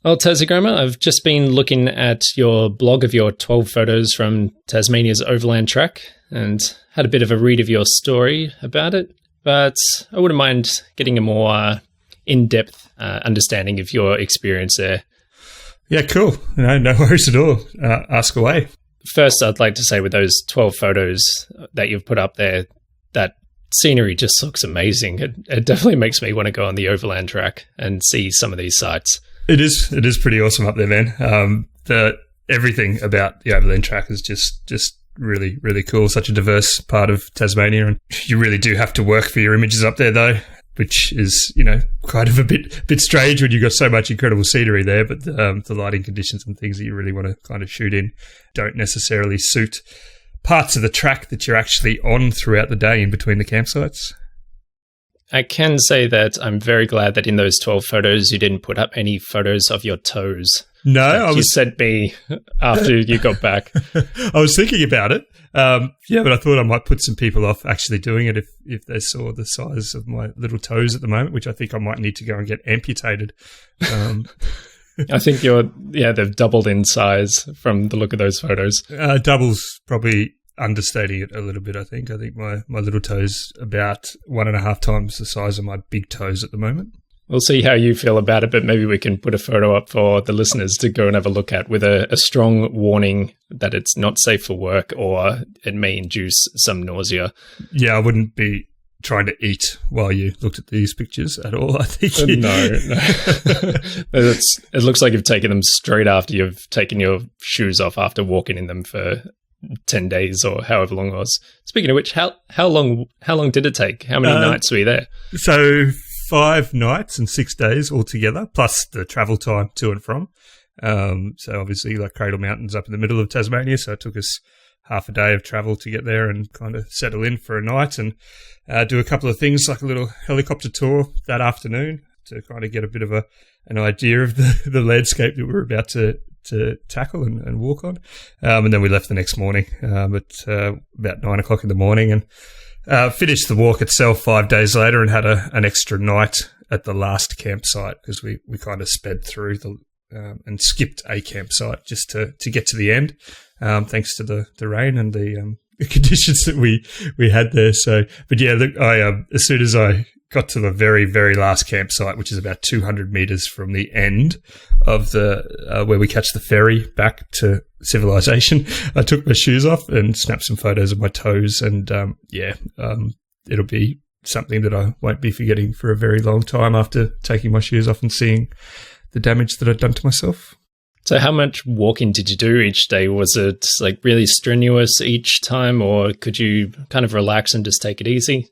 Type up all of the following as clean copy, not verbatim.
Well, Tassiegrammer, I've just been looking at your blog of your 12 photos from Tasmania's Overland Track and had a bit of a read of your story about it, but I wouldn't mind getting a more in-depth understanding of your experience there. Yeah, cool. No worries at all. Ask away. First, I'd like to say with those 12 photos that you've put up there, that scenery just looks amazing. It definitely makes me want to go on the Overland Track and see some of these sites. It is pretty awesome up there, man. Everything about the Overland Track is just really, really cool. Such a diverse part of Tasmania, and you really do have to work for your images up there, though, which is, kind of a bit strange when you've got so much incredible scenery there, but the lighting conditions and things that you really want to kind of shoot in don't necessarily suit parts of the track that you're actually on throughout the day in between the campsites. I can say that I'm very glad that in those 12 photos you didn't put up any photos of your toes. No, you sent me after you got back. I was thinking about it. But I thought I might put some people off actually doing it if they saw the size of my little toes at the moment, which I think I might need to go and get amputated. I think they've doubled in size from the look of those photos. Double's probably understating it a little bit, I think. I think my little toes about 1.5 times the size of my big toes at the moment. We'll see how you feel about it, but maybe we can put a photo up for the listeners to go and have a look at with a strong warning that it's not safe for work or it may induce some nausea. Yeah, I wouldn't be trying to eat while you looked at these pictures at all, I think. No. It looks like you've taken them straight after you've taken your shoes off after walking in them for 10 days or however long it was. Speaking of which, how long did it take? How many nights were you there? So 5 nights and 6 days altogether, plus the travel time to and from. So obviously, like Cradle Mountain's up in the middle of Tasmania, so it took us half a day of travel to get there and kind of settle in for a night and do a couple of things like a little helicopter tour that afternoon to kind of get a bit of an idea of the landscape that we were about to tackle and walk on. And then we left the next morning at about 9 o'clock in the morning and finished the walk itself 5 days later and had an extra night at the last campsite because we kind of sped through and skipped a campsite just to get to the end, thanks to the rain and the conditions that we had there. So, but yeah, as soon as I got to the very, very last campsite, which is about 200 meters from the end of the where we catch the ferry back to civilization, I took my shoes off and snapped some photos of my toes. And it'll be something that I won't be forgetting for a very long time after taking my shoes off and seeing the damage that I'd done to myself. So how much walking did you do each day? Was it like really strenuous each time, or could you kind of relax and just take it easy?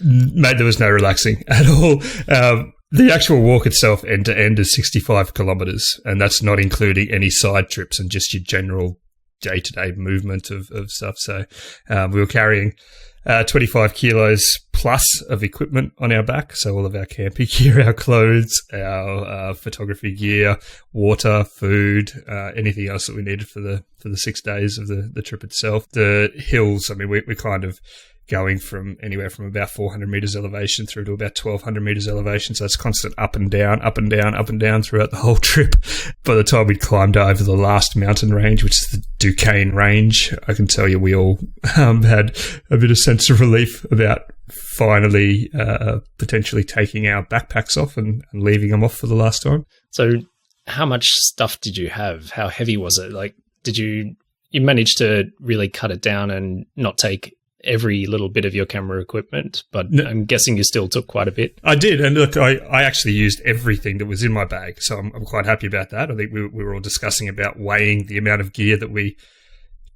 Mate, there was no relaxing at all. The actual walk itself, end to end, is 65 kilometres, and that's not including any side trips and just your general day-to-day movement of stuff. So we were carrying 25 kilos plus of equipment on our back. So all of our camping gear, our clothes, our photography gear, water, food, anything else that we needed for the 6 days of the trip itself. The hills, I mean, we're kind of going from anywhere from about 400 meters elevation through to about 1,200 meters elevation. So it's constant up and down, up and down, up and down throughout the whole trip. By the time we'd climbed over the last mountain range, which is the Duquesne Range, I can tell you we all had a bit of sense of relief about finally potentially taking our backpacks off and leaving them off for the last time. So how much stuff did you have? How heavy was it? Like, did you manage to really cut it down and not take every little bit of your camera equipment, but no, I'm guessing you still took quite a bit. I did, and look, I actually used everything that was in my bag, so I'm quite happy about that. I think we were all discussing about weighing the amount of gear that we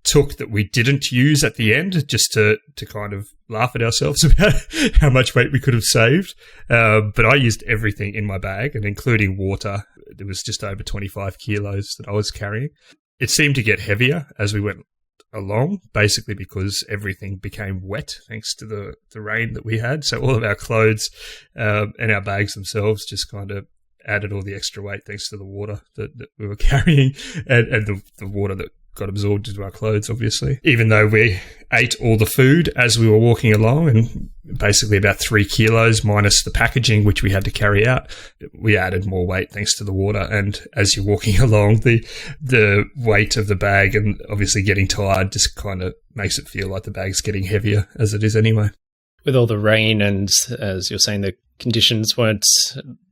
took that we didn't use at the end, just to kind of laugh at ourselves about how much weight we could have saved. But I used everything in my bag, and including water. There was just over 25 kilos that I was carrying. It seemed to get heavier as we went along, basically because everything became wet thanks to the rain that we had. So all of our clothes and our bags themselves just kind of added all the extra weight thanks to the water that we were carrying and the water that got absorbed into our clothes, obviously. Even though we ate all the food as we were walking along, and basically about 3 kilos minus the packaging, which we had to carry out, we added more weight thanks to the water. And as you're walking along, the weight of the bag and obviously getting tired just kind of makes it feel like the bag's getting heavier as it is anyway. With all the rain and, as you're saying, the conditions weren't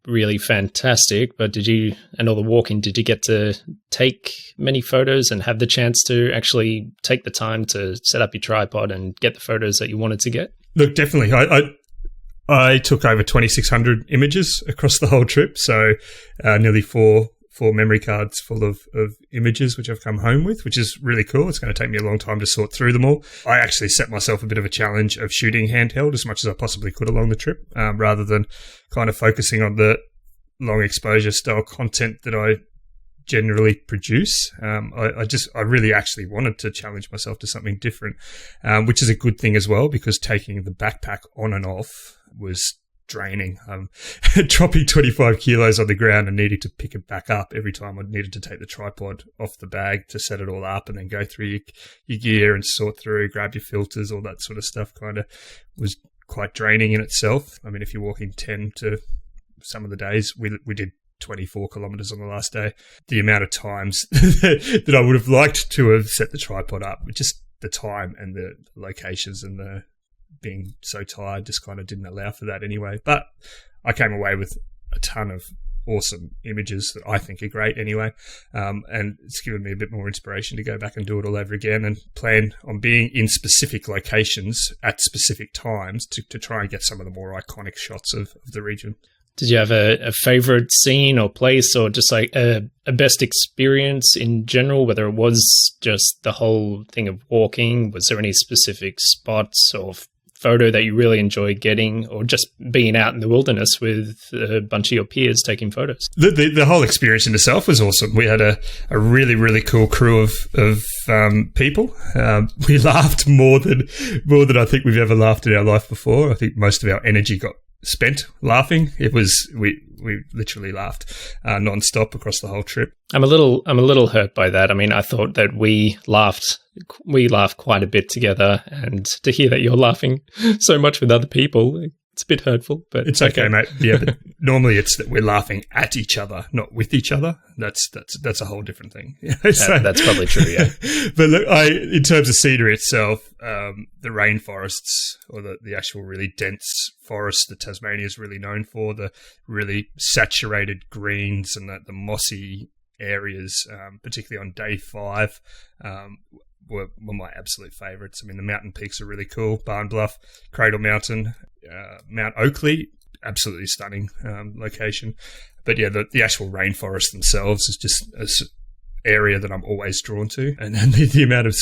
really fantastic, but and all the walking, did you get to take many photos and have the chance to actually take the time to set up your tripod and get the photos that you wanted to get? Look, definitely. I took over 2,600 images across the whole trip, so nearly four memory cards full of images, which I've come home with, which is really cool. It's going to take me a long time to sort through them all. I actually set myself a bit of a challenge of shooting handheld as much as I possibly could along the trip, rather than kind of focusing on the long exposure style content that I generally produce. I really actually wanted to challenge myself to something different, which is a good thing as well, because taking the backpack on and off was draining. Dropping 25 kilos on the ground and needing to pick it back up every time I needed to take the tripod off the bag to set it all up and then go through your gear and sort through, grab your filters, all that sort of stuff kind of was quite draining in itself. I mean, if you're walking 10 to some of the days, we did 24 kilometers on the last day. The amount of times that I would have liked to have set the tripod up, just the time and the locations and the being so tired just kind of didn't allow for that anyway. But I came away with a ton of awesome images that I think are great anyway. And it's given me a bit more inspiration to go back and do it all over again and plan on being in specific locations at specific times to try and get some of the more iconic shots of the region. Did you have a favorite scene or place, or just like a best experience in general, whether it was just the whole thing of walking? Was there any specific spots or photo that you really enjoyed getting, or just being out in the wilderness with a bunch of your peers taking photos? The whole experience in itself was awesome. We had a really, really cool crew of people. We laughed more than I think we've ever laughed in our life before. I think most of our energy got spent laughing. We literally laughed non-stop across the whole trip. I'm a little hurt by that. I mean, I thought that we laughed quite a bit together, and to hear that you're laughing so much with other people, it's a bit hurtful, but it's okay, mate. Yeah, but normally it's that we're laughing at each other, not with each other. That's a whole different thing. That's probably true, yeah. But look, in terms of scenery itself, the rainforests, or the actual really dense forest that Tasmania is really known for, the really saturated greens and the mossy areas, particularly on day 5, were my absolute favourites. I mean, the mountain peaks are really cool. Barn Bluff, Cradle Mountain, Mount Oakley, absolutely stunning location. But yeah, the actual rainforest themselves is just an area that I'm always drawn to. And the amount of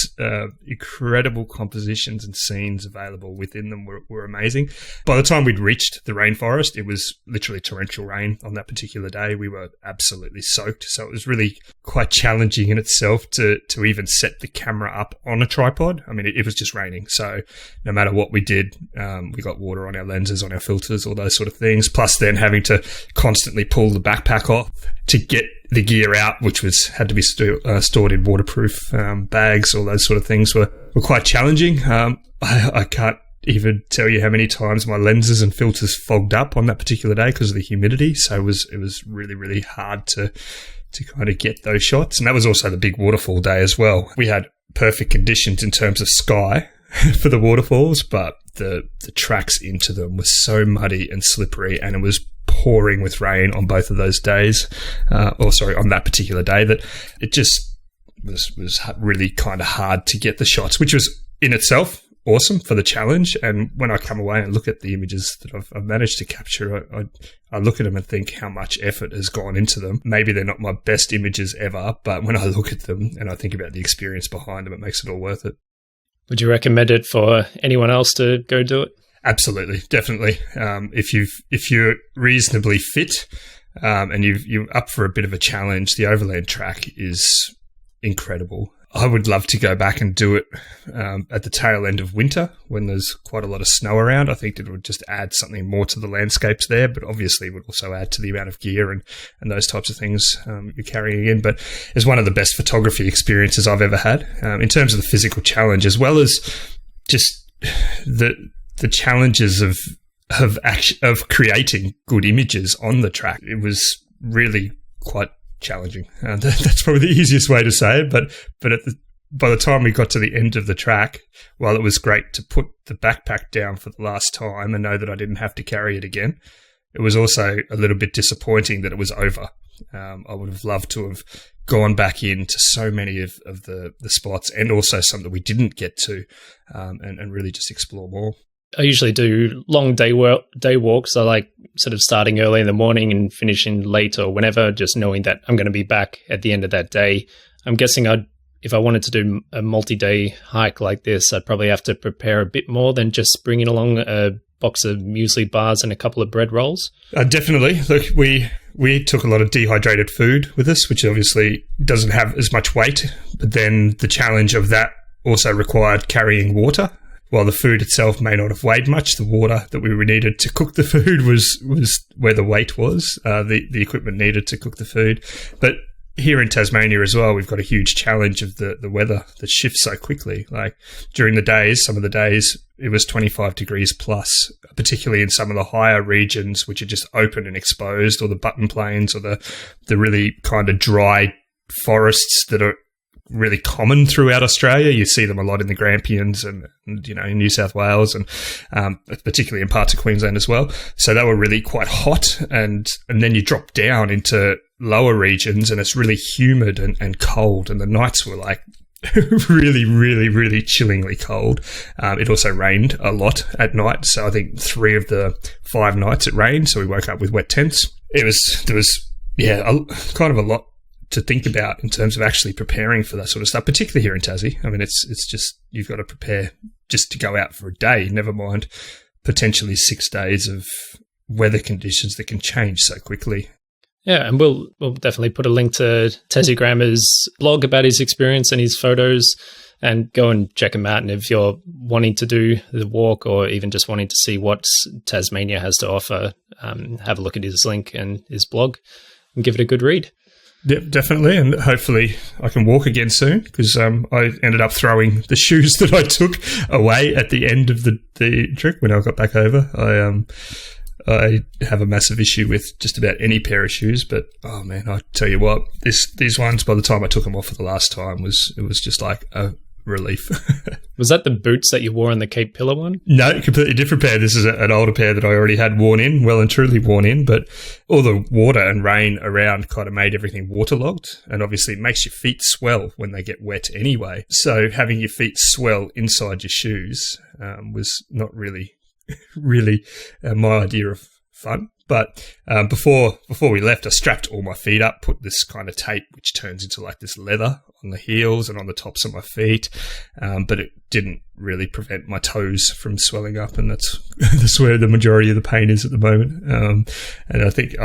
incredible compositions and scenes available within them were amazing. By the time we'd reached the rainforest, it was literally torrential rain on that particular day. We were absolutely soaked. So it was really quite challenging in itself to even set the camera up on a tripod. I mean, it was just raining. So no matter what we did, we got water on our lenses, on our filters, all those sort of things. Plus then having to constantly pull the backpack off to get the gear out, which had to be stored in waterproof bags. All those sort of things were quite challenging. I can't even tell you how many times my lenses and filters fogged up on that particular day because of the humidity. So it was really, really hard to kind of get those shots. And that was also the big waterfall day as well. We had perfect conditions in terms of sky for the waterfalls, but the tracks into them were so muddy and slippery, and it was pouring with rain on both of those days, on that particular day, that it just was really kind of hard to get the shots, which was in itself awesome for the challenge. And when I come away and look at the images that I've managed to capture, I look at them and think how much effort has gone into them. Maybe they're not my best images ever, but when I look at them and I think about the experience behind them, it makes it all worth it. Would you recommend it for anyone else to go do it? Absolutely, definitely. If you're reasonably fit and you're up for a bit of a challenge, the Overland Track is incredible. I would love to go back and do it at the tail end of winter when there's quite a lot of snow around. I think it would just add something more to the landscapes there, but obviously would also add to the amount of gear and those types of things you're carrying in. But it's one of the best photography experiences I've ever had in terms of the physical challenge, as well as just the challenges of creating good images on the track. It was really quite challenging. That's probably the easiest way to say it. But by the time we got to the end of the track, while it was great to put the backpack down for the last time and know that I didn't have to carry it again, it was also a little bit disappointing that it was over. I would have loved to have gone back into so many of the spots, and also some that we didn't get to, and really just explore more. I usually do long day walks. I like sort of starting early in the morning and finishing late or whenever, just knowing that I'm going to be back at the end of that day. I'm guessing if I wanted to do a multi-day hike like this, I'd probably have to prepare a bit more than just bringing along a box of muesli bars and a couple of bread rolls. Definitely. Look, we took a lot of dehydrated food with us, which obviously doesn't have as much weight. But then the challenge of that also required carrying water. While the food itself may not have weighed much, the water that we needed to cook the food was where the weight was, the equipment needed to cook the food. But here in Tasmania as well, we've got a huge challenge of the weather that shifts so quickly. Like during the days, some of the days, it was 25 degrees plus, particularly in some of the higher regions, which are just open and exposed, or the button plains, or the really kind of dry forests that are really common throughout Australia. You see them a lot in the Grampians and in New South Wales, and particularly in parts of Queensland as well. So they were really quite hot, and then you drop down into lower regions and it's really humid and cold, and the nights were like really, really, really chillingly cold. It also rained a lot at night. So I think 3 of the 5 nights it rained. So we woke up with wet tents. There was kind of a lot to think about in terms of actually preparing for that sort of stuff, particularly here in Tassie. I mean, it's just, you've got to prepare just to go out for a day, never mind potentially 6 days of weather conditions that can change so quickly. Yeah, and we'll definitely put a link to Tassiegrammer's blog about his experience and his photos, and go and check him out. And if you're wanting to do the walk, or even just wanting to see what Tasmania has to offer, have a look at his link and his blog and give it a good read. Yep, definitely, and hopefully I can walk again soon, because I ended up throwing the shoes that I took away at the end of the trip when I got back over. I have a massive issue with just about any pair of shoes, but oh man, I tell you what, these ones, by the time I took them off for the last time, it was just like a relief. Was that the boots that you wore on the Cape Pillar one? No, completely different pair. This is an older pair that I already had worn in, well and truly worn in, but all the water and rain around kind of made everything waterlogged, and obviously it makes your feet swell when they get wet anyway. So having your feet swell inside your shoes was not really my idea of fun. But before we left, I strapped all my feet up, put this kind of tape which turns into like this leather on the heels and on the tops of my feet, but it didn't really prevent my toes from swelling up, and that's where the majority of the pain is at the moment. And I think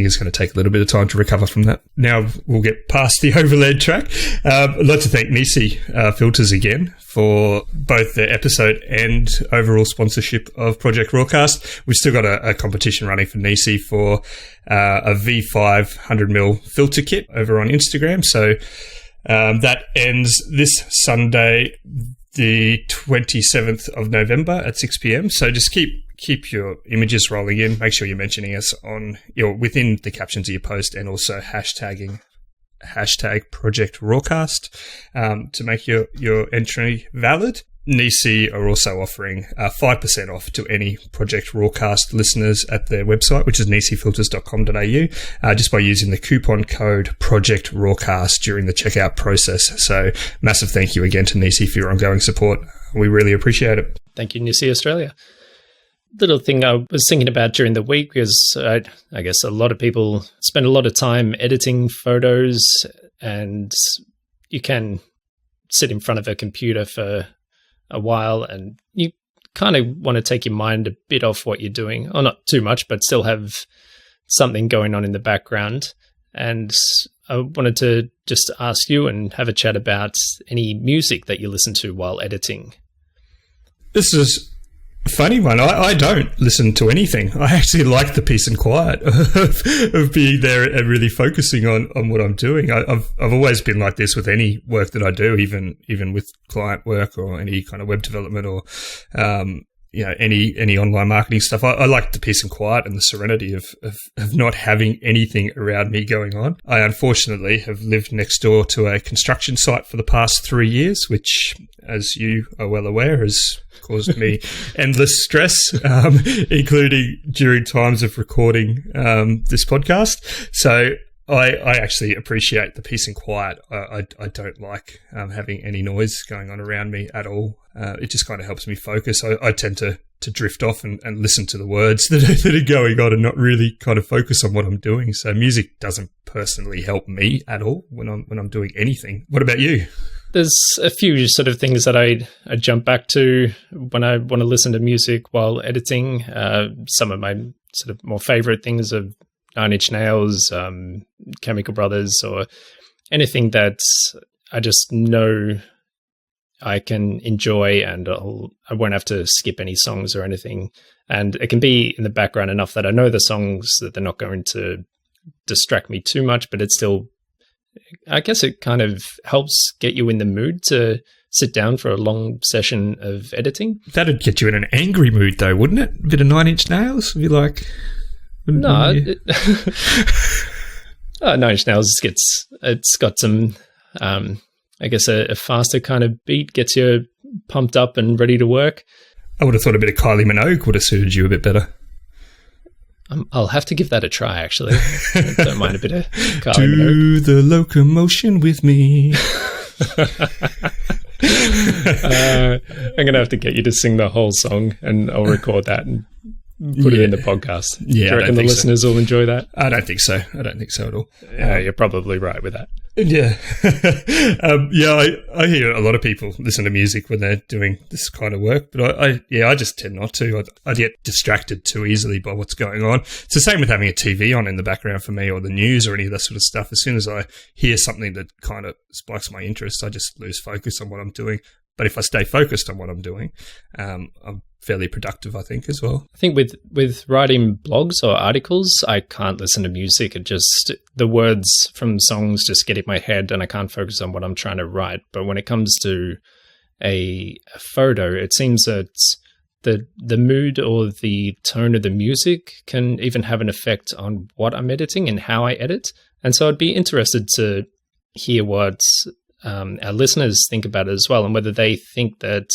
it's going to take a little bit of time to recover from that. Now we'll get past the Overland Track. I'd like to thank Nisi Filters again for both the episode and overall sponsorship of Project RAWcast. We've still got a competition running for Nisi for a V5 100mm filter kit over on Instagram. So that ends this Sunday, the 27th of November at 6 p.m. So just keep your images rolling in. Make sure you're mentioning us within the captions of your post, and also hashtag Project RAWcast to make your entry valid. Nisi are also offering 5% off to any Project RAWcast listeners at their website, which is nisifilters.com.au, just by using the coupon code Project RAWcast during the checkout process. So massive thank you again to Nisi for your ongoing support. We really appreciate it. Thank you, Nisi Australia. Little thing I was thinking about during the week, because I guess a lot of people spend a lot of time editing photos, and you can sit in front of a computer for a while and you kind of want to take your mind a bit off what you're doing, or not too much, but still have something going on in the background. And I wanted to just ask you and have a chat about any music that you listen to while editing. This is a funny one. I don't listen to anything. I actually like the peace and quiet of being there and really focusing on what I'm doing. I've always been like this with any work that I do, even with client work or any kind of web development or any online marketing stuff. I like the peace and quiet and the serenity of not having anything around me going on. I unfortunately have lived next door to a construction site for the past 3 years, which, as you are well aware, has caused me endless stress, including during times of recording this podcast. So I actually appreciate the peace and quiet. I don't like having any noise going on around me at all. It just kind of helps me focus. I tend to drift off and listen to the words that are going on and not really kind of focus on what I'm doing. So music doesn't personally help me at all when I'm doing anything. What about you? There's a few sort of things that I jump back to when I want to listen to music while editing. Some of my sort of more favorite things are Nine Inch Nails, Chemical Brothers, or anything that I just know I can enjoy and I won't have to skip any songs or anything. And it can be in the background enough that I know the songs, that they're not going to distract me too much, but it's still, I guess it kind of helps get you in the mood to sit down for a long session of editing. That'd get you in an angry mood though, wouldn't it? A bit of Nine Inch Nails? Be like... No, Nine Inch Nails it's got some, I guess a faster kind of beat, gets you pumped up and ready to work. I would have thought a bit of Kylie Minogue would have suited you a bit better. I'll have to give that a try, actually. I don't mind a bit of Kylie Minogue. Do the locomotion with me. I'm going to have to get you to sing the whole song and I'll record that and put it in the podcast. Yeah, do you reckon the listeners will enjoy that? I don't think so. I don't think so at all. You're probably right with that. Yeah. I hear a lot of people listen to music when they're doing this kind of work, but I just tend not to. I get distracted too easily by what's going on. It's the same with having a TV on in the background for me, or the news or any of that sort of stuff. As soon as I hear something that kind of spikes my interest, I just lose focus on what I'm doing. But if I stay focused on what I'm doing, I'm fairly productive, I think, as well. I think with writing blogs or articles, I can't listen to music. It just, the words from songs just get in my head and I can't focus on what I'm trying to write. But when it comes to a photo, it seems that the mood or the tone of the music can even have an effect on what I'm editing and how I edit. And so I'd be interested to hear what our listeners think about it as well, and whether they think that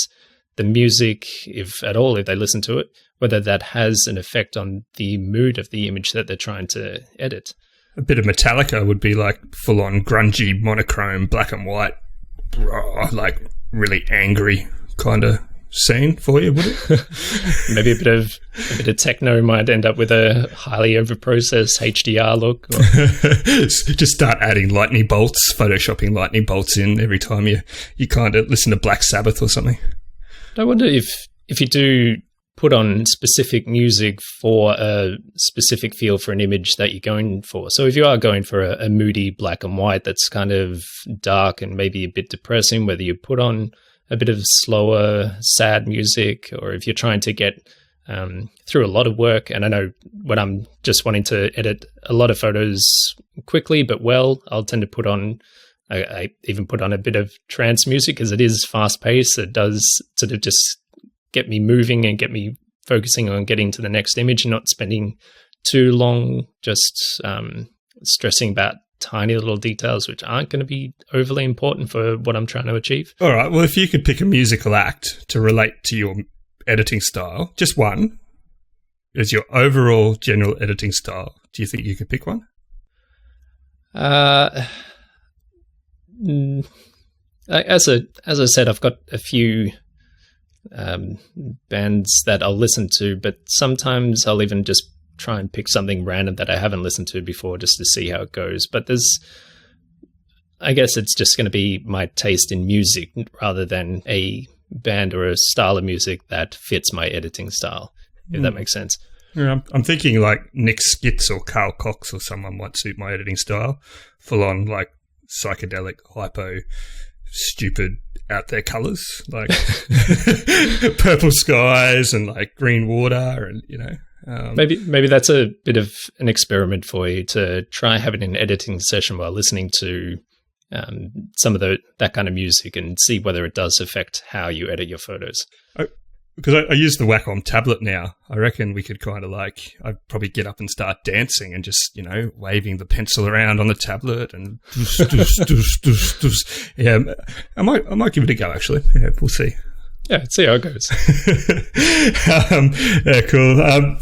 the music, if at all, if they listen to it, whether that has an effect on the mood of the image that they're trying to edit. A bit of Metallica would be like full-on grungy, monochrome, black and white, like really angry kind of scene for you, would it? Maybe a bit of techno might end up with a highly overprocessed HDR look. Just start adding lightning bolts, photoshopping lightning bolts in every time you kind of listen to Black Sabbath or something. I wonder if you do put on specific music for a specific feel for an image that you're going for. So if you are going for a moody black and white that's kind of dark and maybe a bit depressing, whether you put on a bit of slower, sad music, or if you're trying to get through a lot of work. And I know when I'm just wanting to edit a lot of photos quickly but well, I'll tend to put on, I even put on a bit of trance music because it is fast-paced. It does sort of just get me moving and get me focusing on getting to the next image and not spending too long just stressing about tiny little details which aren't going to be overly important for what I'm trying to achieve. All right. Well, if you could pick a musical act to relate to your editing style, just one, as your overall general editing style, do you think you could pick one? As I said, I've got a few bands that I'll listen to, but sometimes I'll even just try and pick something random that I haven't listened to before just to see how it goes. But I guess it's just going to be my taste in music rather than a band or a style of music that fits my editing style, if that makes sense. Yeah, I'm thinking like Nick Skitz or Carl Cox or someone might suit my editing style. Full on like psychedelic, hypo, stupid, out there colours, like purple skies and like green water, and maybe that's a bit of an experiment for you to try having an editing session while listening to some of that kind of music and see whether it does affect how you edit your photos. Because I use the Wacom tablet now. I reckon we could kind of like, I'd probably get up and start dancing and just, waving the pencil around on the tablet and yeah, I might give it a go actually. Yeah, we'll see. Yeah, see how it goes. Yeah, cool.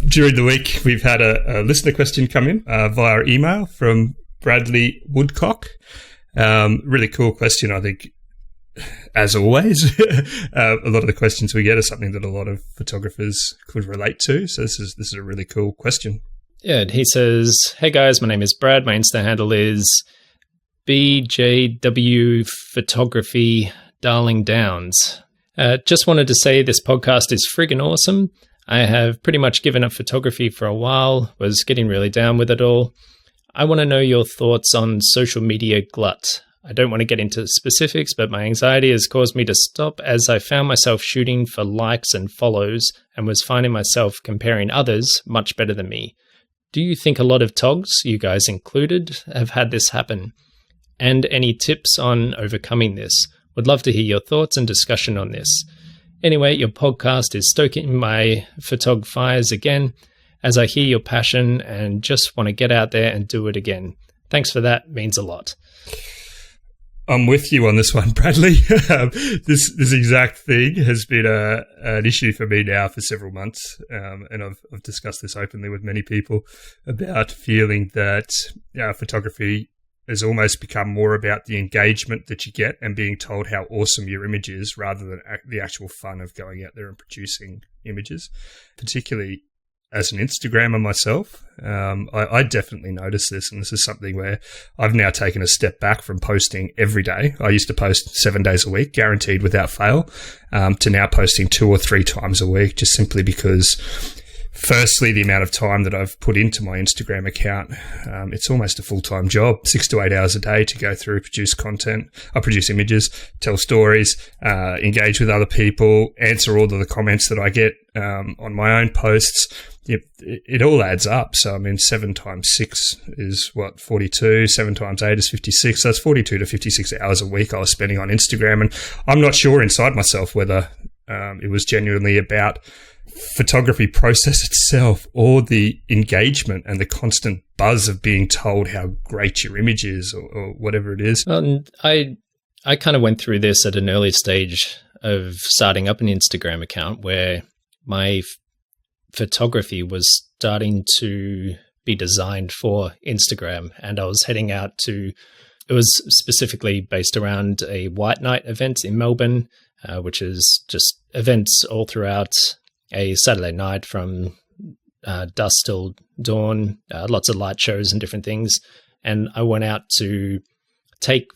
During the week, we've had a listener question come in via email from Bradley Woodcock. Really cool question, I think. As always, a lot of the questions we get are something that a lot of photographers could relate to. So this is a really cool question. Yeah, he says, "Hey guys, my name is Brad. My Insta handle is BJW Photography Darling Downs. Just wanted to say this podcast is friggin' awesome. I have pretty much given up photography for a while, was getting really down with it all. I want to know your thoughts on social media glut. I don't want to get into specifics, but my anxiety has caused me to stop as I found myself shooting for likes and follows and was finding myself comparing others much better than me. Do you think a lot of togs, you guys included, have had this happen? And any tips on overcoming this? Would love to hear your thoughts and discussion on this. Anyway, your podcast is stoking my photog fires again as I hear your passion and just want to get out there and do it again. Thanks for that. Means a lot." I'm with you on this one, Bradley. This exact thing has been an issue for me now for several months, and I've discussed this openly with many people about feeling that photography has almost become more about the engagement that you get and being told how awesome your image is rather than the actual fun of going out there and producing images, particularly as an Instagrammer myself. I definitely notice this, and this is something where I've now taken a step back from posting every day. I used to post 7 days a week, guaranteed without fail, to now posting 2 or 3 times a week, just simply because, firstly, the amount of time that I've put into my Instagram account, it's almost a full-time job, 6 to 8 hours a day to go through, produce content. I produce images, tell stories, engage with other people, answer all of the comments that I get on my own posts. It all adds up. So, 7 times 6 is 42, 7 times 8 is 56. So that's 42 to 56 hours a week I was spending on Instagram. And I'm not sure inside myself whether it was genuinely about photography process itself or the engagement and the constant buzz of being told how great your image is or whatever it is. I kind of went through this at an early stage of starting up an Instagram account where my photography was starting to be designed for Instagram, and I was heading out to, it was specifically based around a white night event in Melbourne, which is just events all throughout a Saturday night from dusk till dawn, lots of light shows and different things. And I went out to take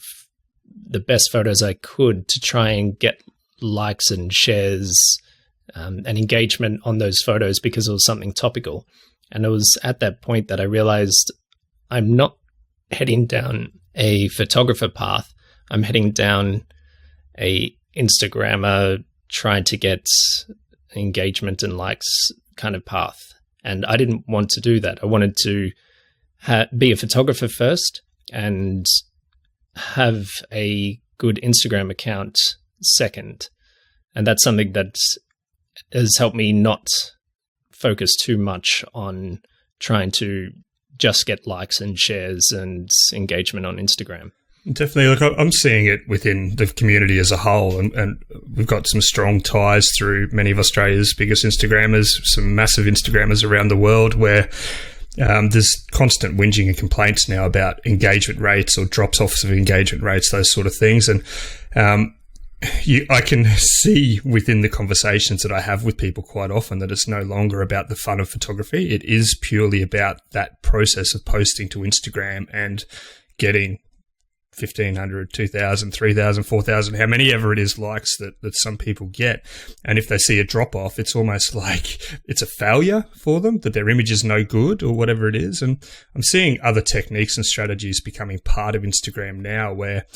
the best photos I could to try and get likes and shares and engagement on those photos because it was something topical. And it was at that point that I realized I'm not heading down a photographer path. I'm heading down a Instagrammer trying to get engagement and likes kind of path. And I didn't want to do that. I wanted to be a photographer first and have a good Instagram account second. And that's something that has helped me not focus too much on trying to just get likes and shares and engagement on Instagram. Definitely. Look, I'm seeing it within the community as a whole, and we've got some strong ties through many of Australia's biggest Instagrammers, some massive Instagrammers around the world where there's constant whinging and complaints now about engagement rates or drops-offs of engagement rates, those sort of things. And I can see within the conversations that I have with people quite often that it's no longer about the fun of photography. It is purely about that process of posting to Instagram and getting 1,500, 2,000, 3,000, 4,000, how many ever it is likes that some people get. And if they see a drop off, it's almost like it's a failure for them, that their image is no good or whatever it is. And I'm seeing other techniques and strategies becoming part of Instagram now, where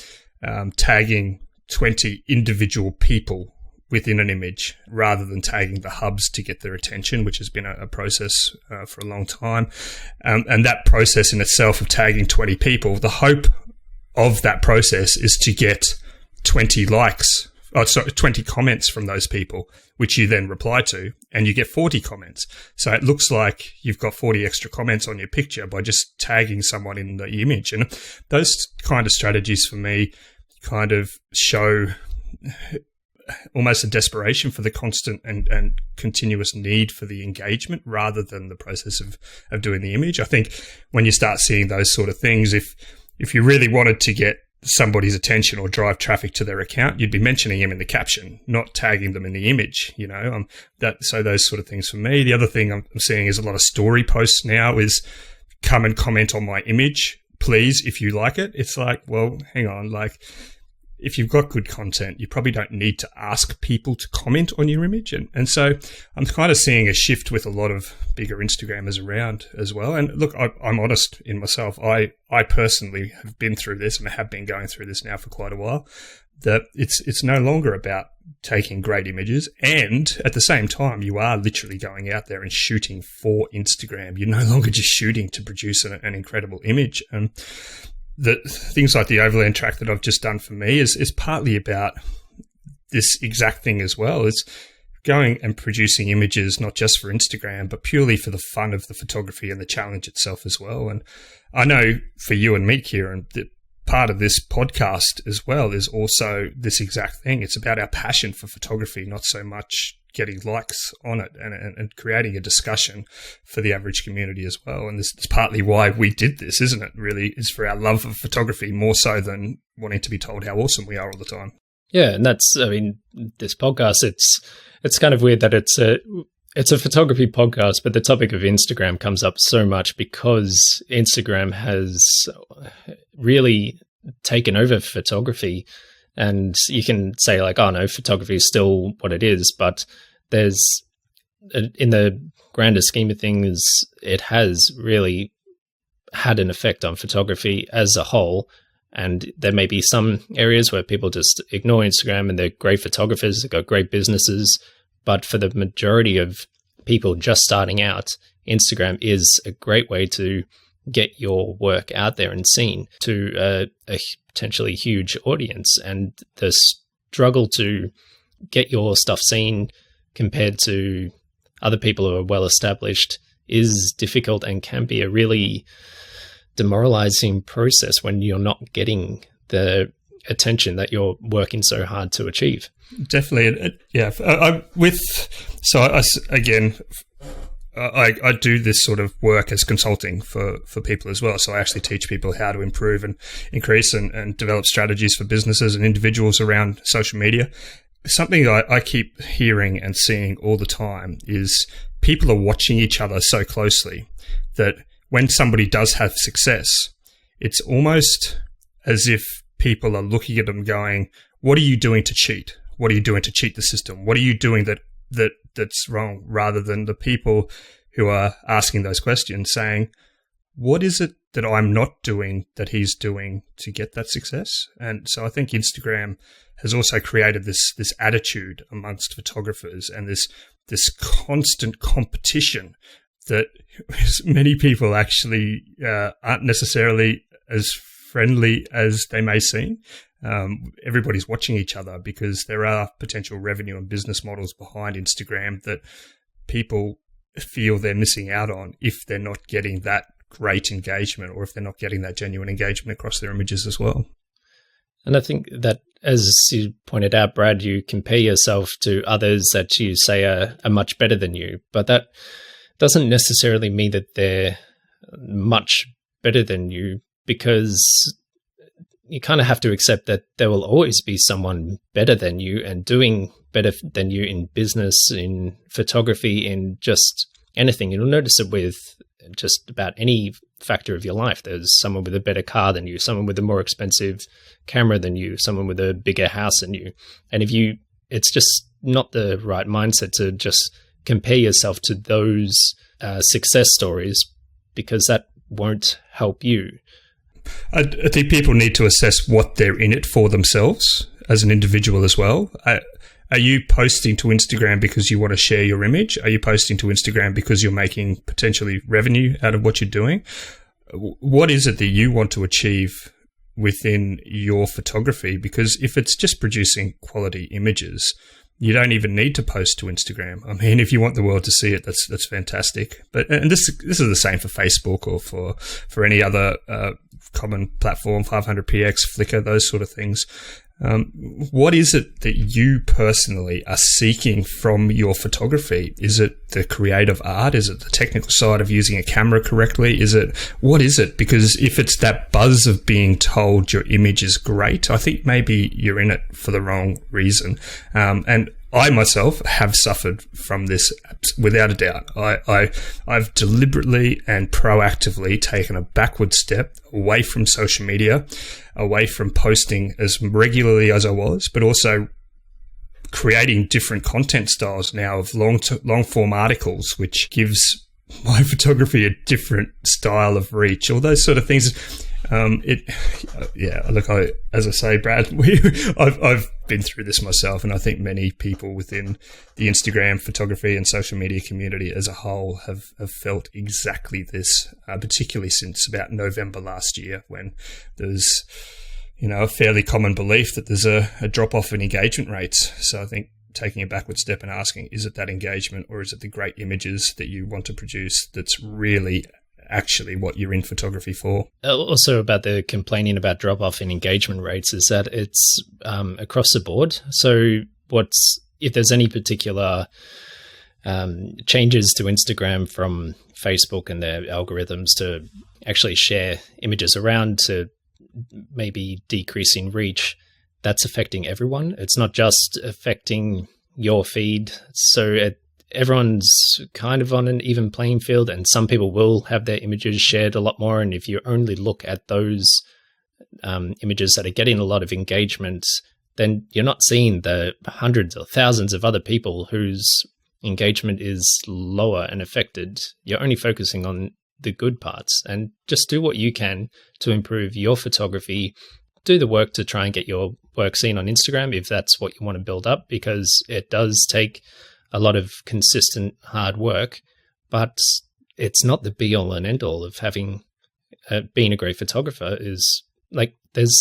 tagging 20 individual people within an image rather than tagging the hubs to get their attention, which has been a process for a long time. And that process in itself of tagging 20 people, the hope of that process is to get 20 likes, 20 comments from those people, which you then reply to, and you get 40 comments. So it looks like you've got 40 extra comments on your picture by just tagging someone in the image. And those kind of strategies for me kind of show almost a desperation for the constant and continuous need for the engagement rather than the process of doing the image. I think when you start seeing those sort of things, if you really wanted to get somebody's attention or drive traffic to their account, you'd be mentioning them in the caption, not tagging them in the image, so those sort of things for me. The other thing I'm seeing is a lot of story posts now is come and comment on my image, please, if you like it. It's like, well, hang on, like, if you've got good content, you probably don't need to ask people to comment on your image. And so I'm kind of seeing a shift with a lot of bigger Instagrammers around as well. And look, I'm honest in myself. I personally have been through this and have been going through this now for quite a while, that it's no longer about taking great images. And at the same time, you are literally going out there and shooting for Instagram. You're no longer just shooting to produce an incredible image. And the things like the Overland Track that I've just done for me is partly about this exact thing as well. It's going and producing images, not just for Instagram, but purely for the fun of the photography and the challenge itself as well. And I know for you and me, Kieran, that part of this podcast as well is also this exact thing. It's about our passion for photography, not so much getting likes on it and creating a discussion for the average community as well. And this is partly why we did this, isn't it? Really, is for our love of photography more so than wanting to be told how awesome we are all the time. Yeah, and this podcast, it's kind of weird that it's a photography podcast, but the topic of Instagram comes up so much because Instagram has really taken over photography. And you can say like, oh no, photography is still what it is, but there's, in the grander scheme of things, it has really had an effect on photography as a whole. And there may be some areas where people just ignore Instagram and they're great photographers, they've got great businesses. But for the majority of people just starting out, Instagram is a great way to get your work out there and seen to a potentially huge audience. And the struggle to get your stuff seen compared to other people who are well established is difficult and can be a really demoralizing process when you're not getting the attention that you're working so hard to achieve. Definitely. Yeah. I do this sort of work as consulting for people as well. So I actually teach people how to improve and increase and develop strategies for businesses and individuals around social media. Something I keep hearing and seeing all the time is people are watching each other so closely that when somebody does have success, it's almost as if people are looking at them going, what are you doing to cheat? What are you doing to cheat the system? What are you doing that's wrong? Rather than the people who are asking those questions saying, what is it that I'm not doing that he's doing to get that success? And so I think Instagram has also created this attitude amongst photographers and this constant competition that many people actually aren't necessarily as friendly as they may seem. Everybody's watching each other because there are potential revenue and business models behind Instagram that people feel they're missing out on if they're not getting that great engagement or if they're not getting that genuine engagement across their images as well. And I think that, as you pointed out, Brad, you compare yourself to others that you say are much better than you, but that doesn't necessarily mean that they're much better than you, because you kind of have to accept that there will always be someone better than you and doing better than you in business, in photography, in just anything. You'll notice it with just about any factor of your life. There's someone with a better car than you, someone with a more expensive camera than you, someone with a bigger house than you. And it's just not the right mindset to just compare yourself to those success stories, because that won't help you. I think people need to assess what they're in it for themselves as an individual as well. Are you posting to Instagram because you want to share your image? Are you posting to Instagram because you're making potentially revenue out of what you're doing? What is it that you want to achieve within your photography? Because if it's just producing quality images, you don't even need to post to Instagram. I mean, if you want the world to see it, that's fantastic. And this is the same for Facebook or for any other common platform, 500px, Flickr, those sort of things. What is it that you personally are seeking from your photography? Is it the creative art? Is it the technical side of using a camera correctly? What is it? Because if it's that buzz of being told your image is great, I think maybe you're in it for the wrong reason. And I myself have suffered from this without a doubt. I've deliberately and proactively taken a backward step away from social media, away from posting as regularly as I was, but also creating different content styles now of long form articles, which gives my photography a different style of reach, all those sort of things. As I say, Brad, I've been through this myself, and I think many people within the Instagram photography and social media community as a whole have felt exactly this, particularly since about November last year, when there's, a fairly common belief that there's a drop-off in engagement rates. So I think taking a backward step and asking, is it that engagement, or is it the great images that you want to produce that's really actually what you're in photography for? Also, about the complaining about drop-off in engagement rates, is that it's across the board. So if there's any particular changes to Instagram from Facebook and their algorithms to actually share images around to maybe decreasing reach, that's affecting everyone. It's not just affecting your feed. So everyone's kind of on an even playing field, and some people will have their images shared a lot more. And if you only look at those images that are getting a lot of engagement, then you're not seeing the hundreds or thousands of other people whose engagement is lower and affected. You're only focusing on the good parts, and just do what you can to improve your photography. Do the work to try and get your work seen on Instagram if that's what you want to build up, because it does take a lot of consistent hard work, but it's not the be all and end all of having being a great photographer. Is like, there's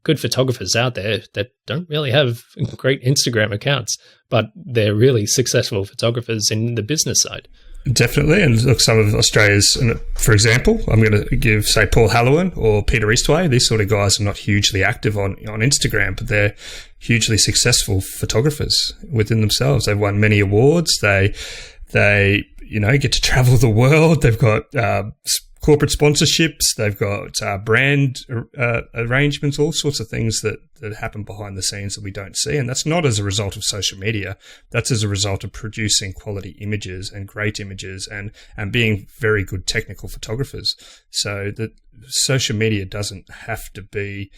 good photographers out there that don't really have great Instagram accounts, but they're really successful photographers in the business side. Definitely. And look, some of Australia's, for example, I'm going to give, say, Paul Halloran or Peter Eastway. These sort of guys are not hugely active on Instagram, but they're hugely successful photographers within themselves. They've won many awards. They get to travel the world. They've got corporate sponsorships. They've got brand arrangements, all sorts of things that happen behind the scenes that we don't see. And that's not as a result of social media. That's as a result of producing quality images and great images and being very good technical photographers. So that social media doesn't have to be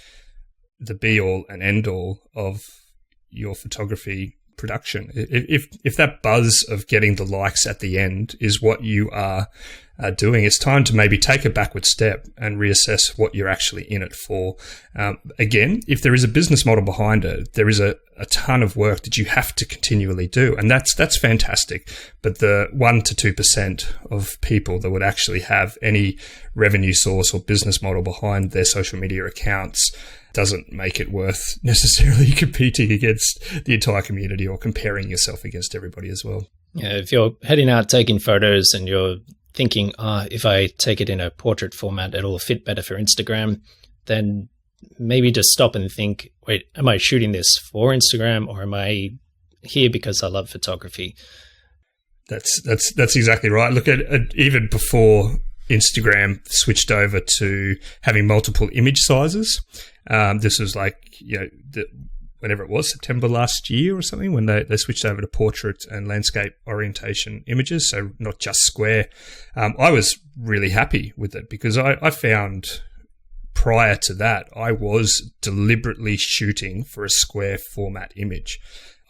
the be all and end all of your photography production. If that buzz of getting the likes at the end is what you are doing, it's time to maybe take a backward step and reassess what you're actually in it for. Again, if there is a business model behind it, there is a ton of work that you have to continually do, and that's fantastic. But the 1% to 2% of people that would actually have any revenue source or business model behind their social media accounts doesn't make it worth necessarily competing against the entire community or comparing yourself against everybody as well. Yeah, if you're heading out taking photos and you're thinking, if I take it in a portrait format, it'll fit better for Instagram, then maybe just stop and think, wait, am I shooting this for Instagram, or am I here because I love photography? That's exactly right. Look at even before Instagram switched over to having multiple image sizes. This was like, when whenever it was, September last year or something, when they switched over to portrait and landscape orientation images, so not just square. I was really happy with it because I found prior to that, I was deliberately shooting for a square format image.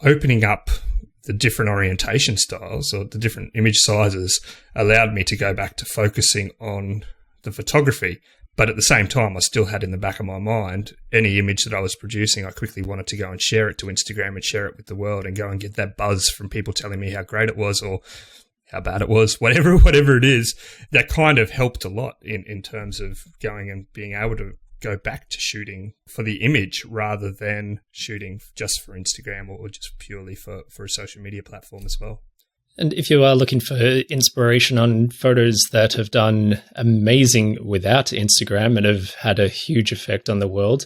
Opening up the different orientation styles or the different image sizes allowed me to go back to focusing on the photography. But at the same time, I still had in the back of my mind, any image that I was producing, I quickly wanted to go and share it to Instagram and share it with the world and go and get that buzz from people telling me how great it was or how bad it was, whatever it is. That kind of helped a lot in terms of going and being able to go back to shooting for the image rather than shooting just for Instagram or just purely for a social media platform as well. And if you are looking for inspiration on photos that have done amazing without Instagram and have had a huge effect on the world,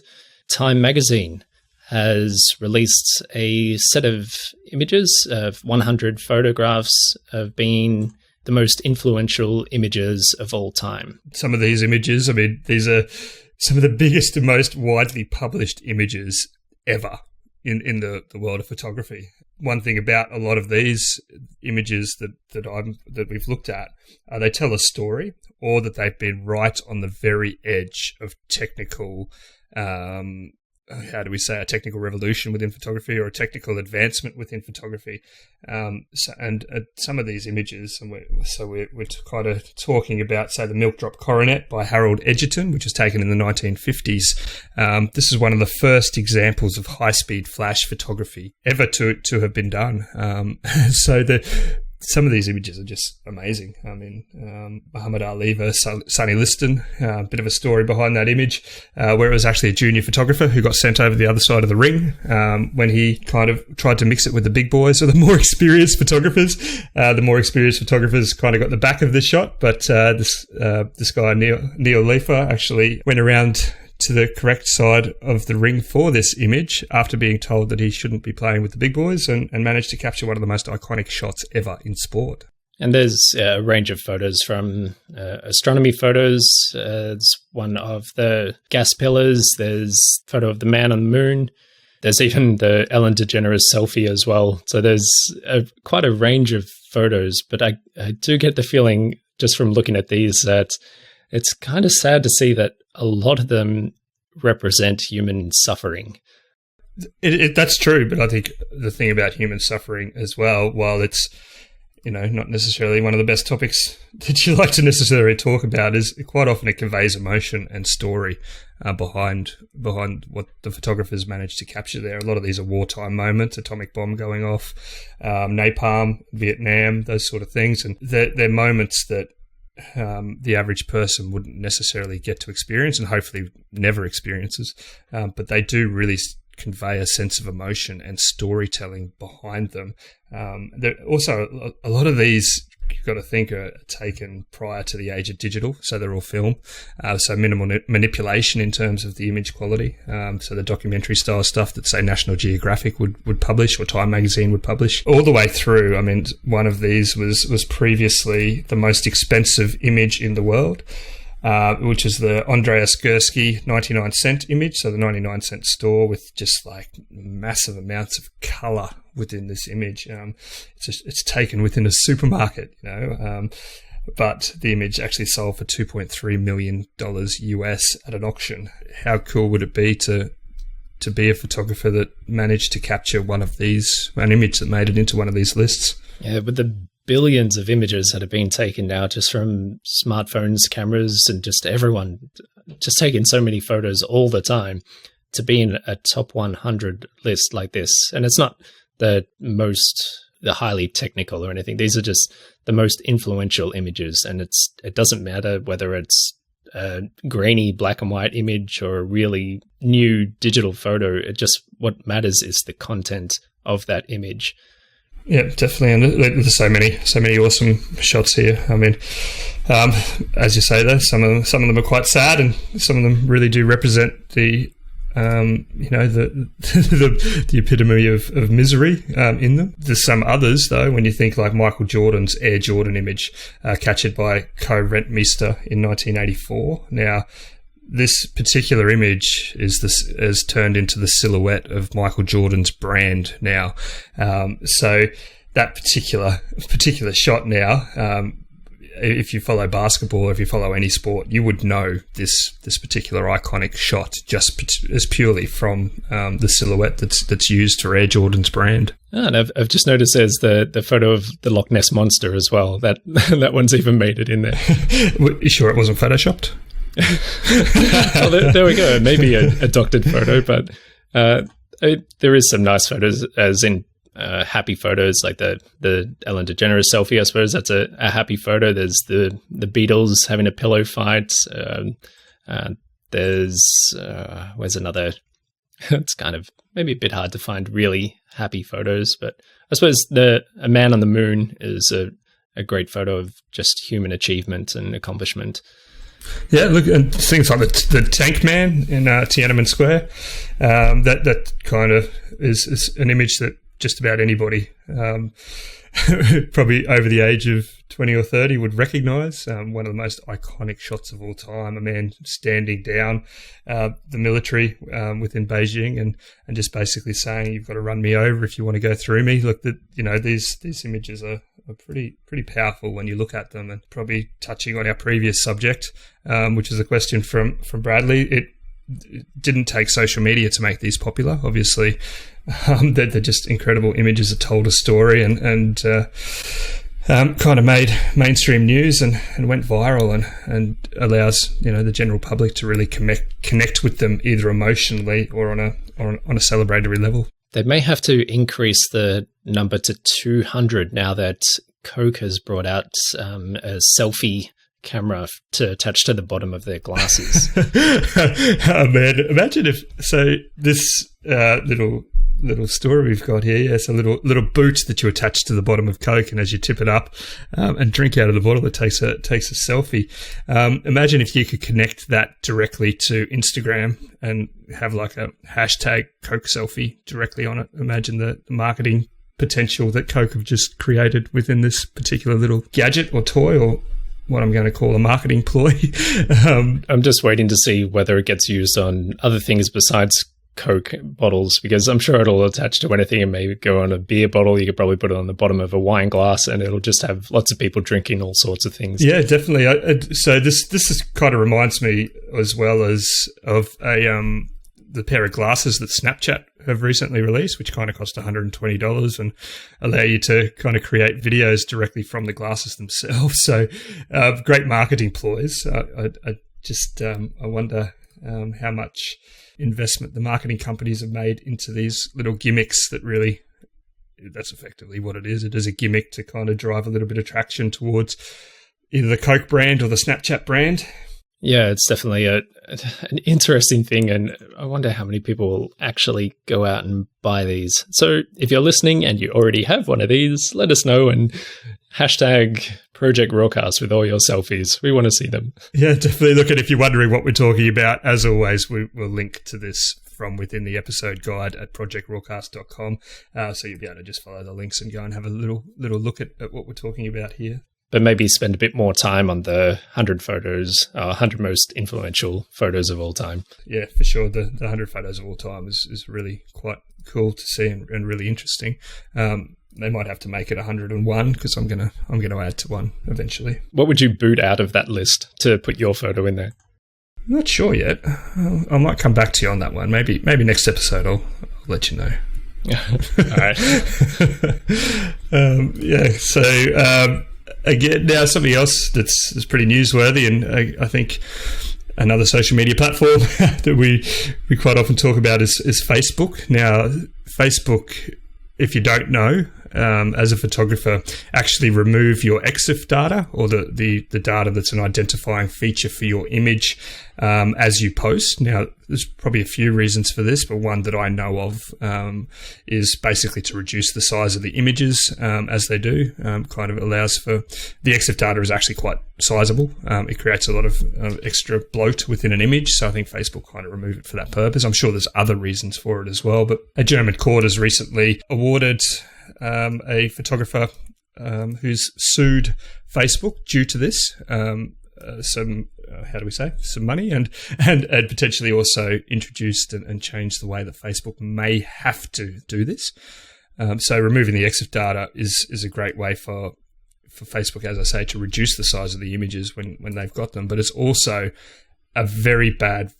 Time magazine has released a set of images of 100 photographs of being the most influential images of all time. Some of these images, I mean, these are some of the biggest and most widely published images ever in the world of photography. One thing about a lot of these images that we've looked at, they tell a story, or that they've been right on the very edge of technical, a technical revolution within photography or a technical advancement within photography. Some of these images, and we're kind of talking about, say, the Milk Drop Coronet by Harold Edgerton, which was taken in the 1950s. This is one of the first examples of high-speed flash photography ever to have been done. Some of these images are just amazing. I mean, Muhammad Ali versus Sonny Liston, a bit of a story behind that image, where it was actually a junior photographer who got sent over the other side of the ring when he kind of tried to mix it with the big boys or the more experienced photographers. The more experienced photographers kind of got the back of this shot, but this guy, Neil Leifer, actually went around to the correct side of the ring for this image after being told that he shouldn't be playing with the big boys and managed to capture one of the most iconic shots ever in sport. And there's a range of photos from astronomy photos. There's one of the gas pillars. There's a photo of the man on the moon. There's even the Ellen DeGeneres selfie as well. So there's quite a range of photos, but I do get the feeling just from looking at these that it's kind of sad to see that a lot of them represent human suffering. That's true, but I think the thing about human suffering as well, while it's not necessarily one of the best topics that you like to necessarily talk about, is quite often it conveys emotion and story behind what the photographers managed to capture there. A lot of these are wartime moments, atomic bomb going off, napalm, Vietnam, those sort of things, and they're moments that the average person wouldn't necessarily get to experience and hopefully never experiences, but they do really convey a sense of emotion and storytelling behind them. Also, a lot of these, you've got to think, are taken prior to the age of digital, so they're all film, so minimal manipulation in terms of the image quality. So the documentary style stuff that, say, National Geographic would publish or Time magazine would publish all the way through. I mean, one of these was previously the most expensive image in the world, which is the Andreas Gursky 99-cent image. So the 99-cent store with just like massive amounts of color within this image. It's taken within a supermarket, but the image actually sold for $2.3 million US at an auction. How cool would it be to be a photographer that managed to capture an image that made it into one of these lists? Yeah, with the billions of images that have been taken now just from smartphones, cameras, and just everyone just taking so many photos all the time, to be in a top 100 list like this. And it's not the highly technical or anything. These are just the most influential images, and it doesn't matter whether it's a grainy black and white image or a really new digital photo. What matters is the content of that image. Yeah, definitely, and there's so many awesome shots here. I mean, as you say, though, some of them are quite sad, and some of them really do represent the the epitome of misery in them. There's some others, though, when you think like Michael Jordan's Air Jordan image captured by Co Rentmeester in 1984. Now, this particular image has turned into the silhouette of Michael Jordan's brand now. So that particular shot now, if you follow basketball, if you follow any sport, you would know this particular iconic shot just as purely from the silhouette that's used for Air Jordan's brand. Oh, and I've just noticed there's the photo of the Loch Ness Monster as well. That one's even made it in there. You sure it wasn't photoshopped? Well, there we go. Maybe a doctored photo, but there is some nice photos, as in happy photos, like the Ellen DeGeneres selfie. I suppose that's a happy photo. There's the Beatles having a pillow fight. There's where's another? It's kind of maybe a bit hard to find really happy photos, but I suppose a man on the moon is a great photo of just human achievement and accomplishment. Yeah, look, and things like the Tank Man in Tiananmen Square, that kind of is an image that just about anybody, probably over the age of 20 or 30, would recognise. One of the most iconic shots of all time, a man standing down the military within Beijing and just basically saying, "You've got to run me over if you want to go through me." Look, these images are pretty powerful when you look at them, and probably touching on our previous subject, which is a question from Bradley. It didn't take social media to make these popular. Obviously, they're just incredible images that told a story and kind of made mainstream news and went viral and allows the general public to really connect with them either emotionally or on a celebratory level. They may have to increase the number to 200 now that Coke has brought out a selfie camera to attach to the bottom of their glasses. Oh man, imagine if this little story we've got here. Yes, a little boot that you attach to the bottom of Coke, and as you tip it up and drink out of the bottle, it takes a selfie. Imagine if you could connect that directly to Instagram and have like a hashtag Coke selfie directly on it. Imagine the marketing potential that Coke have just created within this particular little gadget or toy, or what I'm going to call a marketing ploy. I'm just waiting to see whether it gets used on other things besides Coke bottles, because I'm sure it'll attach to anything. It may go on a beer bottle. You could probably put it on the bottom of a wine glass, and it'll just have lots of people drinking all sorts of things. Yeah, definitely. So this kind of reminds me as well as of the pair of glasses that Snapchat have recently released, which kind of cost $120 and allow you to kind of create videos directly from the glasses themselves. So great marketing ploys. I wonder how much investment the marketing companies have made into these little gimmicks that really, that's effectively what it is. It is a gimmick to kind of drive a little bit of traction towards either the Coke brand or the Snapchat brand. Yeah, it's definitely an interesting thing, and I wonder how many people will actually go out and buy these. So if you're listening and you already have one of these, let us know, and hashtag Project RAWcast with all your selfies. We want to see them. Yeah, definitely. Look, at if you're wondering what we're talking about, as always, we will link to this from within the episode guide at projectrawcast.com. So you'll be able to just follow the links and go and have a little look at what we're talking about here. But maybe spend a bit more time on the 100 photos, 100 most influential photos of all time. Yeah, for sure. The 100 photos of all time is really quite cool to see and really interesting. They might have to make it 101 because I'm gonna add to one eventually. What would you boot out of that list to put your photo in there? I'm not sure yet. I might come back to you on that one. Maybe next episode I'll let you know. All right. Again, now something else that's pretty newsworthy, and I think another social media platform that we quite often talk about is Facebook. Now, Facebook, if you don't know, as a photographer, actually remove your EXIF data, or the data that's an identifying feature for your image as you post. Now, there's probably a few reasons for this, but one that I know of is basically to reduce the size of the images as they do. Kind of allows for the EXIF data is actually quite sizable. It creates a lot of extra bloat within an image, so I think Facebook kind of removed it for that purpose. I'm sure there's other reasons for it as well, but a German court has recently awarded a photographer who's sued Facebook due to this. Some some money, and potentially also introduced and changed the way that Facebook may have to do this. So removing the EXIF data is a great way for Facebook, as I say, to reduce the size of the images when they've got them. But it's also a very bad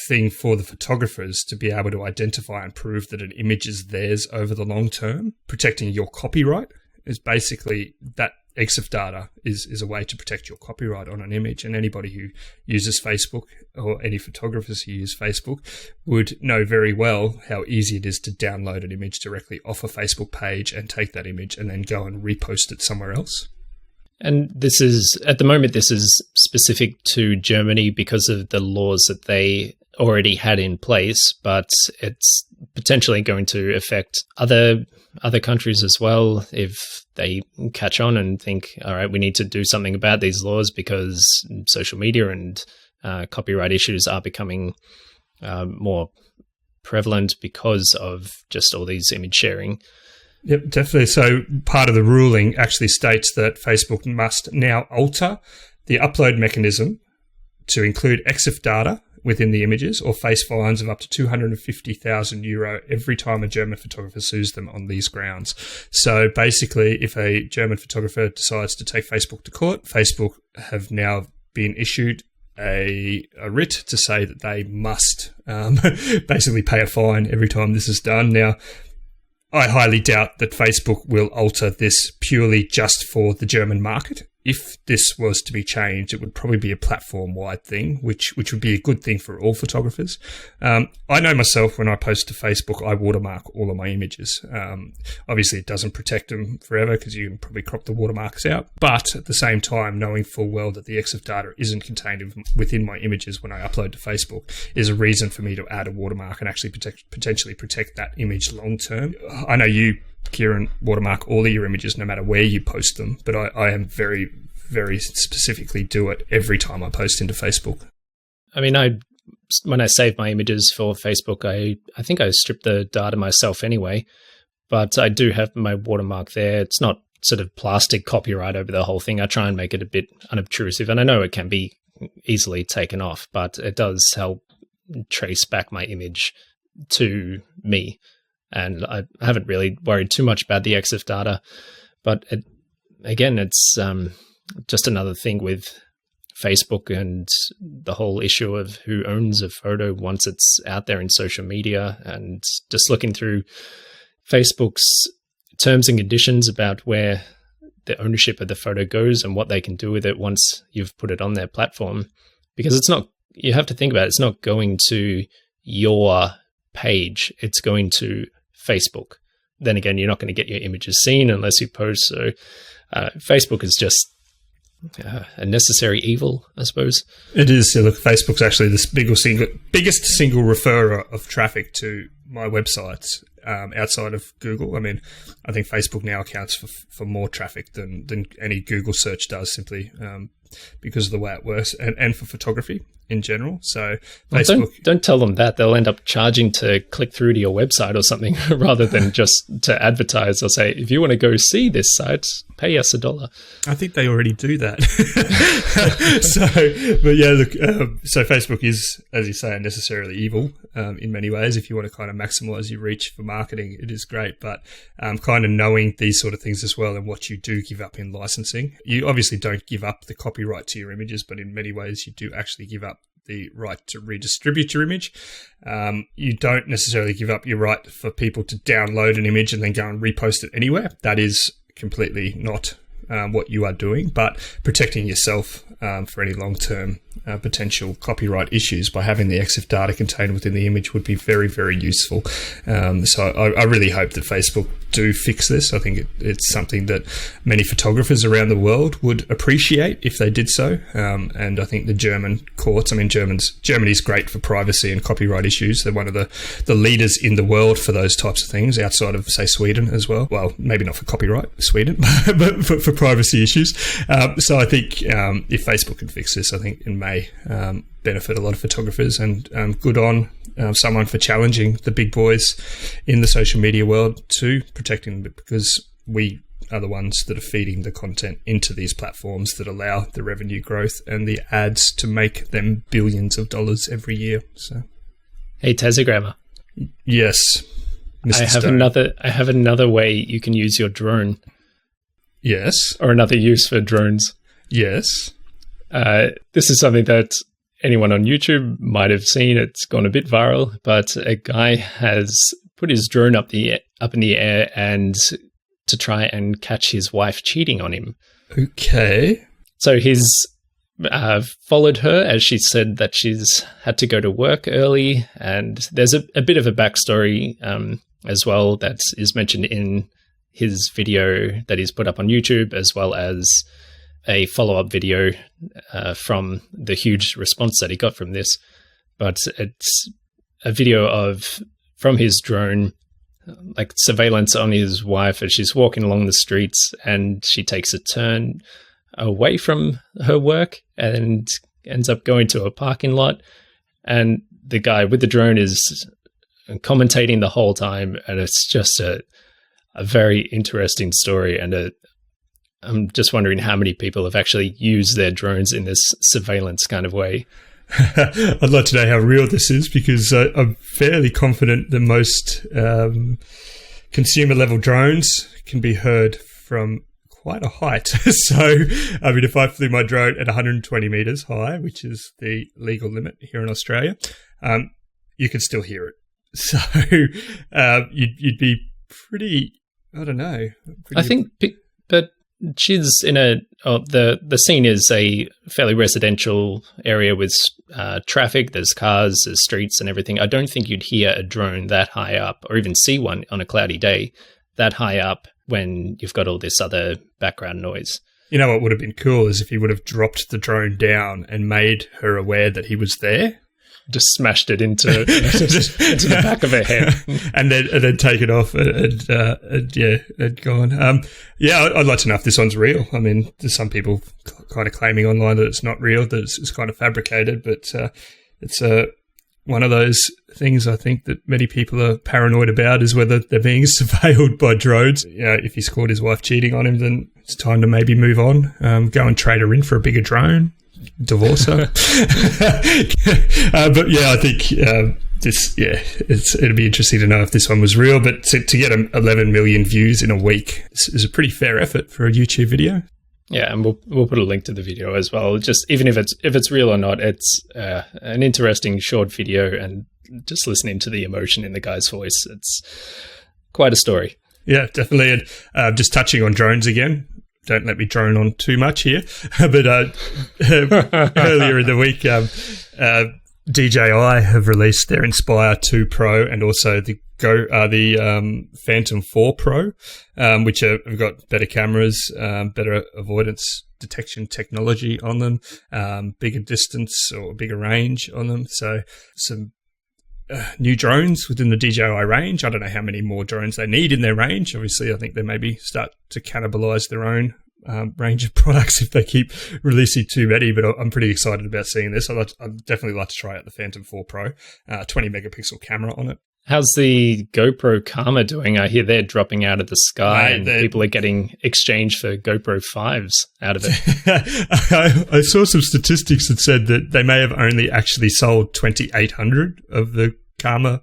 thing for the photographers to be able to identify and prove that an image is theirs over the long term. Protecting your copyright is basically that. EXIF data is a way to protect your copyright on an image, and anybody who uses Facebook, or any photographers who use Facebook, would know very well how easy it is to download an image directly off a Facebook page and take that image and then go and repost it somewhere else. And this is, at the moment, this is specific to Germany because of the laws that they already had in place, but it's potentially going to affect other countries as well if they catch on and think, all right, we need to do something about these laws because social media and copyright issues are becoming more prevalent because of just all these image sharing. Yep, definitely. So part of the ruling actually states that Facebook must now alter the upload mechanism to include EXIF data within the images, or face fines of up to €250,000 every time a German photographer sues them on these grounds. So basically, if a German photographer decides to take Facebook to court, Facebook have now been issued a writ to say that they must basically pay a fine every time this is done. Now, I highly doubt that Facebook will alter this purely just for the German market. If this was to be changed, it would probably be a platform-wide thing, which would be a good thing for all photographers. I know myself, when I post to Facebook, I watermark all of my images. Obviously, it doesn't protect them forever because you can probably crop the watermarks out. But at the same time, knowing full well that the EXIF data isn't contained within my images when I upload to Facebook is a reason for me to add a watermark and actually potentially protect that image long-term. I know you, Kieran, watermark all of your images no matter where you post them, but I am very, very specifically do it every time I post into Facebook. I mean, when I save my images for Facebook, I think I strip the data myself anyway, but I do have my watermark there. It's not sort of plastic copyright over the whole thing. I try and make it a bit unobtrusive, and I know it can be easily taken off, but it does help trace back my image to me. And I haven't really worried too much about the EXIF data, but it's just another thing with Facebook and the whole issue of who owns a photo once it's out there in social media, and just looking through Facebook's terms and conditions about where the ownership of the photo goes and what they can do with it once you've put it on their platform. Because it's not, you have to think about it, it's not going to your page, it's going to Facebook. Then again, you're not going to get your images seen unless you post. So Facebook is just a necessary evil, I suppose. It is. So look, Facebook's actually the biggest single referrer of traffic to my websites outside of Google. I mean, I think Facebook now accounts for more traffic than any Google search does, simply because of the way it works, and for photography in general. So Facebook, don't tell them that. They'll end up charging to click through to your website or something rather than just to advertise. They'll say, if you want to go see this site, pay us $1. I think they already do that. So Facebook is, as you say, necessarily evil in many ways. If you want to kind of maximize your reach for marketing, it is great. But kind of knowing these sort of things as well, and what you do give up in licensing. You obviously don't give up the copyright to your images, but in many ways you do actually give up the right to redistribute your image. You don't necessarily give up your right for people to download an image and then go and repost it anywhere. That is completely not what you are doing, but protecting yourself for any long-term potential copyright issues by having the EXIF data contained within the image would be very, very useful. So I really hope that Facebook do fix this. I think it's something that many photographers around the world would appreciate if they did so. And I think the German courts, I mean, Germany's great for privacy and copyright issues. They're one of the leaders in the world for those types of things, outside of, say, Sweden as well. Well, maybe not for copyright, Sweden, but for privacy issues. So I think if Facebook can fix this, I think it may benefit a lot of photographers, and good on someone for challenging the big boys in the social media world to protecting them, because we are the ones that are feeding the content into these platforms that allow the revenue growth and the ads to make them billions of dollars every year. So, hey, Tassiegrammer. Yes, Mr. I have another way you can use your drone. Yes. Or another use for drones. Yes. This is something that anyone on YouTube might have seen. It's gone a bit viral, but a guy has put his drone up in the air and to try and catch his wife cheating on him. Okay. So he's followed her as she said that she's had to go to work early, and there's a bit of a backstory as well that is mentioned in his video that he's put up on YouTube, as well as a follow-up video from the huge response that he got from this. But it's a video from his drone, like surveillance on his wife as she's walking along the streets, and she takes a turn away from her work and ends up going to a parking lot. And the guy with the drone is commentating the whole time, and it's just a very interesting story. And I'm just wondering how many people have actually used their drones in this surveillance kind of way. I'd like to know how real this is, because I'm fairly confident that most consumer level drones can be heard from quite a height. So, I mean, if I flew my drone at 120 meters high, which is the legal limit here in Australia, you could still hear it. So, you'd be pretty, I don't know. I think, but she's in the scene is a fairly residential area with traffic. There's cars, there's streets and everything. I don't think you'd hear a drone that high up, or even see one on a cloudy day that high up when you've got all this other background noise. You know what would have been cool is if he would have dropped the drone down and made her aware that he was there. Just smashed it into the back of her head, and then taken off and gone. I'd like to know if this one's real. I mean, there's some people kind of claiming online that it's not real, that it's kind of fabricated, but it's one of those things I think that many people are paranoid about, is whether they're being surveilled by drones. If he's caught his wife cheating on him, then it's time to maybe move on, go and trade her in for a bigger drone. Divorce her. But yeah, I think it'd be interesting to know if this one was real. But to get 11 million views in a week is a pretty fair effort for a YouTube video. Yeah, and we'll put a link to the video as well. Just even if it's real or not, it's an interesting short video, and just listening to the emotion in the guy's voice, it's quite a story. Yeah, definitely. And just touching on drones again. Don't let me drone on too much here, but earlier in the week, DJI have released their Inspire 2 Pro and also the Phantom 4 Pro, which have got better cameras, better avoidance detection technology on them, bigger distance or bigger range on them. So some new drones within the DJI range. I don't know how many more drones they need in their range. Obviously, I think they maybe start to cannibalize their own range of products if they keep releasing too many, but I'm pretty excited about seeing this. I'd definitely like to try out the Phantom 4 Pro, 20 megapixel camera on it. How's the GoPro Karma doing? I hear they're dropping out of the sky, and people are getting exchanged for GoPro 5s out of it. I saw some statistics that said that they may have only actually sold 2,800 of the Karma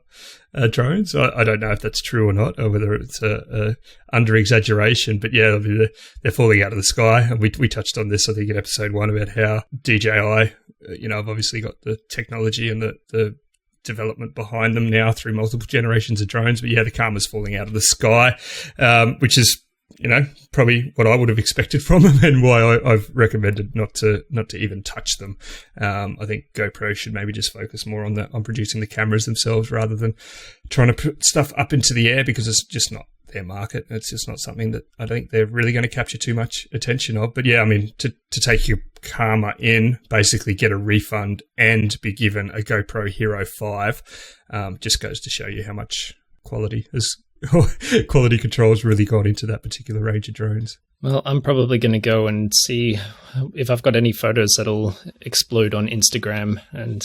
drones. I don't know if that's true or not, or whether it's a under exaggeration. But yeah, they're falling out of the sky. And we touched on this, I think, in episode 1 about how DJI, I've obviously got the technology and the development behind them now through multiple generations of drones. But yeah, the Karma's falling out of the sky, which is, probably what I would have expected from them, and why I've recommended not to even touch them. I think GoPro should maybe just focus more on producing the cameras themselves rather than trying to put stuff up into the air, because it's just not their market. It's just not something that I think they're really going to capture too much attention of. But yeah, I mean, to take your Karma in, basically get a refund and be given a GoPro Hero 5, just goes to show you how much quality control has really gone into that particular range of drones. Well, I'm probably going to go and see if I've got any photos that'll explode on Instagram and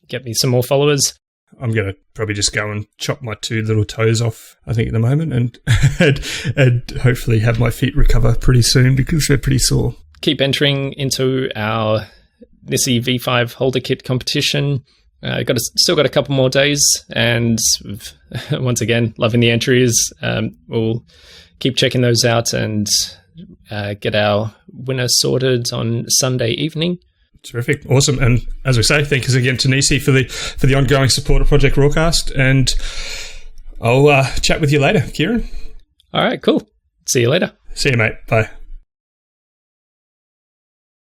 get me some more followers. I'm going to probably just go and chop my 2 little toes off, I think, at the moment, and hopefully have my feet recover pretty soon because they're pretty sore. Keep entering into our Nissi V5 holder kit competition. Still got a couple more days, and once again, loving the entries. We'll keep checking those out and get our winner sorted on Sunday evening. Terrific, awesome, and as we say, thanks again to Nissi for the ongoing support of Project RAWcast, and I'll chat with you later, Kieran. All right, cool. See you later. See you, mate. Bye.